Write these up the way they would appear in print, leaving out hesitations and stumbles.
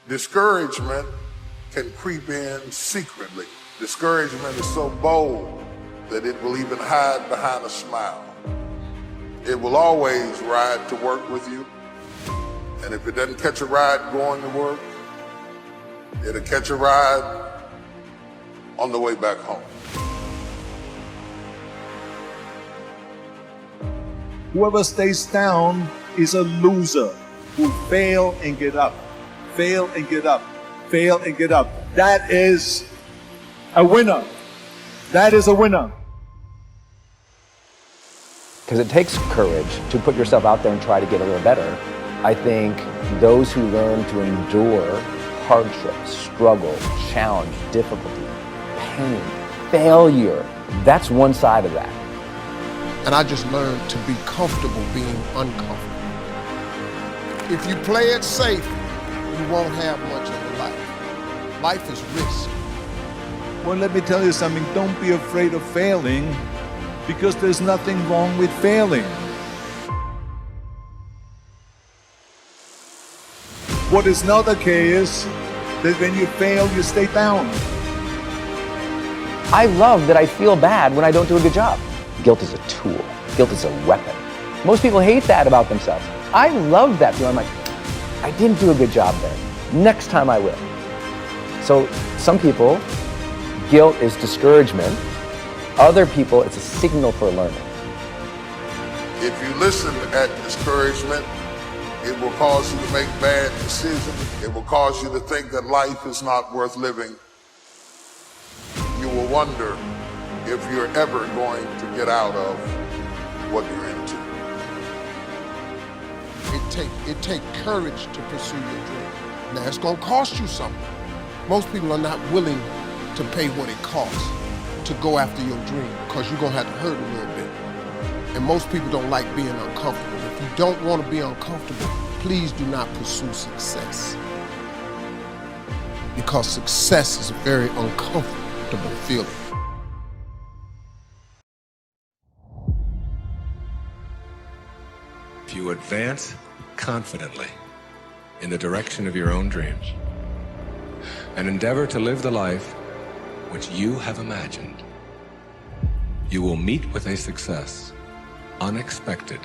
Discouragement can creep in secretly. Discouragement is so bold that it will even hide behind a smile. It will always ride to work with you. And if it doesn't catch a ride going to work, it'll catch a ride on the way back home. Whoever stays down is a loser who fail and get up, fail and get up, fail and get up. That is a winner. That is a winner. Because it takes courage to put yourself out there and try to get a little better. I think those who learn to endure hardship, struggle, challenge, difficulty, pain, failure, that's one side of that. And I just learned to be comfortable being uncomfortable. If you play it safe, you won't have much of a life. Life is risk. Well, let me tell you something. Don't be afraid of failing, because there's nothing wrong with failing. What is not okay is that when you fail, you stay down. I love that I feel bad when I don't do a good job. Guilt is a tool. Guilt is a weapon. Most people hate that about themselves. I love that feeling. I'm like, I didn't do a good job there. Next time I will. So some people, guilt is discouragement. Other people, it's a signal for learning. If you listen at discouragement, it will cause you to make bad decisions. It will cause you to think that life is not worth living. You will wonder if you're ever going to get out of what you're into. It take courage to pursue your dream. Now, it's gonna cost you something. Most people are not willing to pay what it costs to go after your dream, because you're gonna have to hurt a little bit. And most people don't like being uncomfortable. If you don't want to be uncomfortable, please do not pursue success. Because success is a very uncomfortable feeling. If you advance confidently in the direction of your own dreams and endeavor to live the life which you have imagined, you will meet with a success unexpected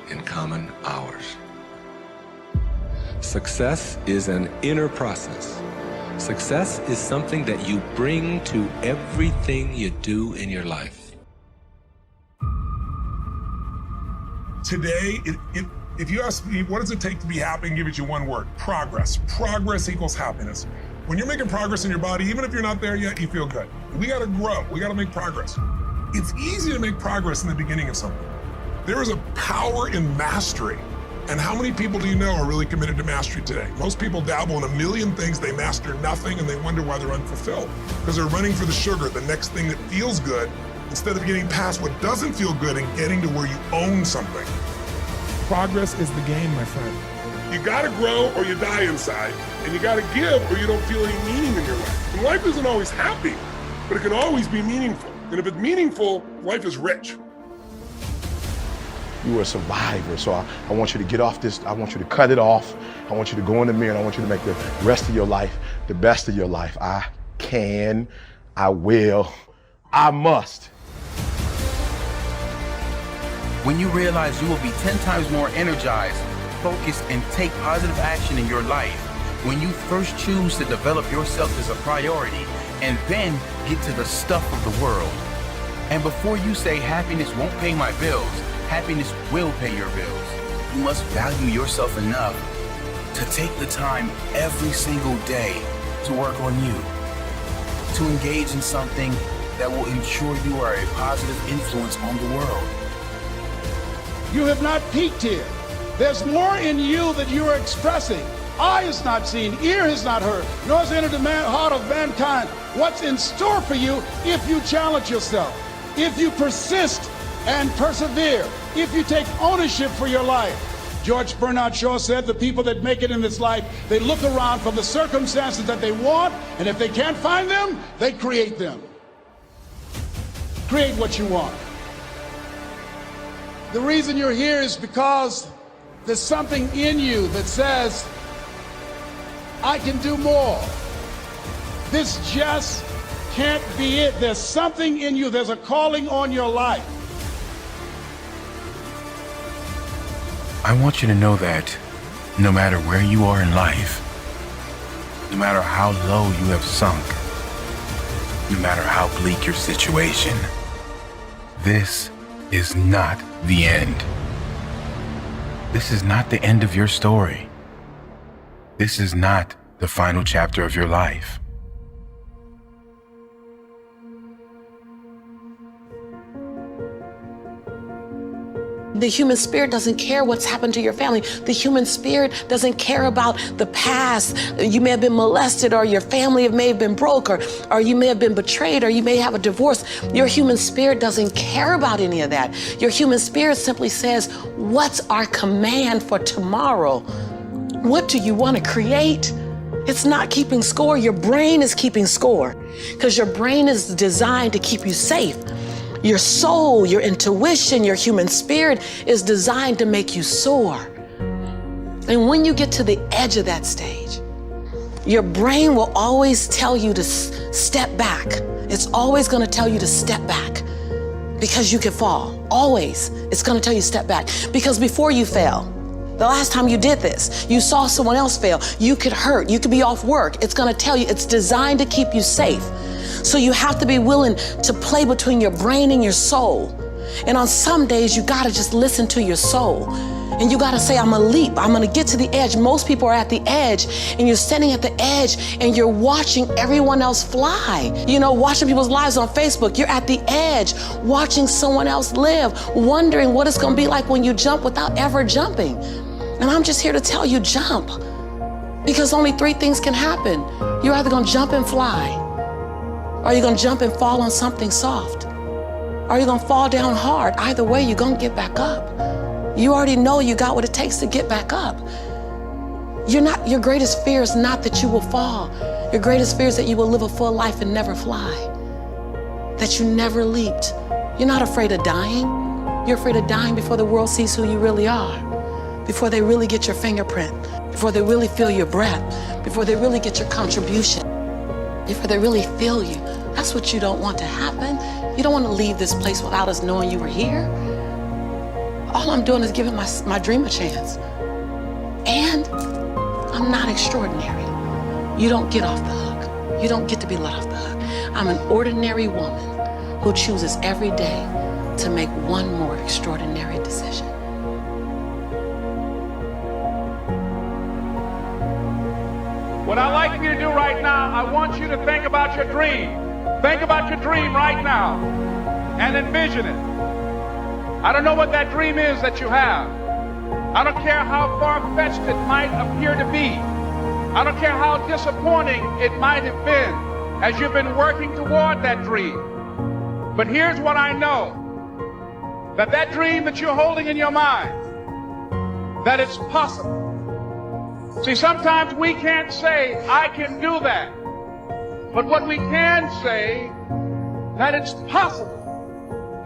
in common hours. Success is an inner process. Success is something that you bring to everything you do in your life. Today, if you ask me, what does it take to be happy, and give it you one word: progress. Progress equals happiness. When you're making progress in your body, even if you're not there yet, you feel good. We gotta grow, we gotta make progress. It's easy to make progress in the beginning of something. There is a power in mastery. And how many people do you know are really committed to mastery today? Most people dabble in a million things, they master nothing, and they wonder why they're unfulfilled. Because they're running for the sugar, the next thing that feels good, instead of getting past what doesn't feel good and getting to where you own something. Progress is the game, my friend. You gotta grow or you die inside, and you gotta give or you don't feel any meaning in your life. And life isn't always happy, but it can always be meaningful. And if it's meaningful, life is rich. You are a survivor, so I want you to get off this, I want you to cut it off. I want you to go in the mirror and I want you to make the rest of your life the best of your life. I can, I will, I must. When you realize you will be 10 times more energized, focused, and take positive action in your life, when you first choose to develop yourself as a priority and then get to the stuff of the world. And before you say happiness won't pay my bills, happiness will pay your bills. You must value yourself enough to take the time every single day to work on you, to engage in something that will ensure you are a positive influence on the world. You have not peaked here. There's more in you that you are expressing. Eye has not seen, ear has not heard, nor has entered the heart of mankind what's in store for you if you challenge yourself, if you persist and persevere, if you take ownership for your life. George Bernard Shaw said the people that make it in this life, they look around for the circumstances that they want, and if they can't find them, they create them. Create what you want. The reason you're here is because there's something in you that says, I can do more. This just can't be it. There's something in you. There's a calling on your life. I want you to know that no matter where you are in life, no matter how low you have sunk, no matter how bleak your situation, this is not the end. This is not the end of your story. This is not the final chapter of your life. The human spirit doesn't care what's happened to your family. The human spirit doesn't care about the past. You may have been molested, or your family may have been broke, or you may have been betrayed, or you may have a divorce. Your human spirit doesn't care about any of that. Your human spirit simply says, what's our command for tomorrow? What do you want to create? It's not keeping score. Your brain is keeping score, because your brain is designed to keep you safe. Your soul, your intuition, your human spirit is designed to make you soar. And when you get to the edge of that stage, your brain will always tell you to step back. It's always going to tell you to step back, because you can fall. Always. It's going to tell you step back, because before you fell, the last time you did this, you saw someone else fail. You could hurt. You could be off work. It's going to tell you. It's designed to keep you safe. So you have to be willing to play between your brain and your soul. And on some days, you got to just listen to your soul. And you got to say, I'm going to leap. I'm going to get to the edge. Most people are at the edge, and you're standing at the edge, and you're watching everyone else fly. You know, watching people's lives on Facebook. You're at the edge, watching someone else live, wondering what it's going to be like when you jump without ever jumping. And I'm just here to tell you, jump. Because only three things can happen. You're either going to jump and fly, or you're going to jump and fall on something soft, or you're going to fall down hard. Either way, you're going to get back up. You already know you got what it takes to get back up. Your greatest fear is not that you will fall. Your greatest fear is that you will live a full life and never fly, that you never leaped. You're not afraid of dying. You're afraid of dying before the world sees who you really are, before they really get your fingerprint, before they really feel your breath, before they really get your contribution, before they really feel you. That's what you don't want to happen. You don't want to leave this place without us knowing you were here. All I'm doing is giving my dream a chance. And I'm not extraordinary. You don't get off the hook. You don't get to be let off the hook. I'm an ordinary woman who chooses every day to make one more extraordinary decision. What I'd like you to do right now, I want you to think about your dream. Think about your dream right now and envision it. I don't know what that dream is that you have. I don't care how far-fetched it might appear to be. I don't care how disappointing it might have been as you've been working toward that dream. But here's what I know, that dream that you're holding in your mind, that it's possible. See, sometimes we can't say, I can do that. But what we can say, that it's possible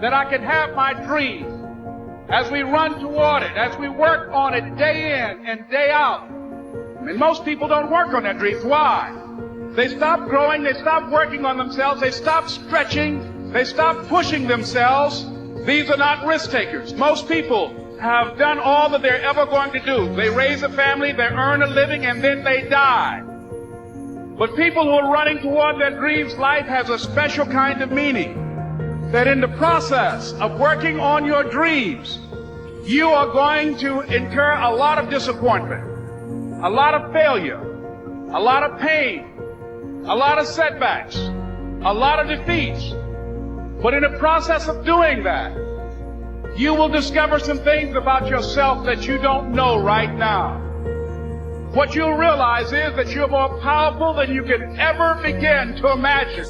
that I can have my dream as we run toward it, as we work on it day in and day out. And most people don't work on their dreams. Why? They stop growing, they stop working on themselves, they stop stretching, they stop pushing themselves. These are not risk takers. Most people have done all that they're ever going to do. They raise a family, they earn a living, and then they die. But people who are running toward their dreams, life has a special kind of meaning. That in the process of working on your dreams, you are going to incur a lot of disappointment, a lot of failure, a lot of pain, a lot of setbacks, a lot of defeats. But in the process of doing that, you will discover some things about yourself that you don't know right now. What you'll realize is that you're more powerful than you can ever begin to imagine.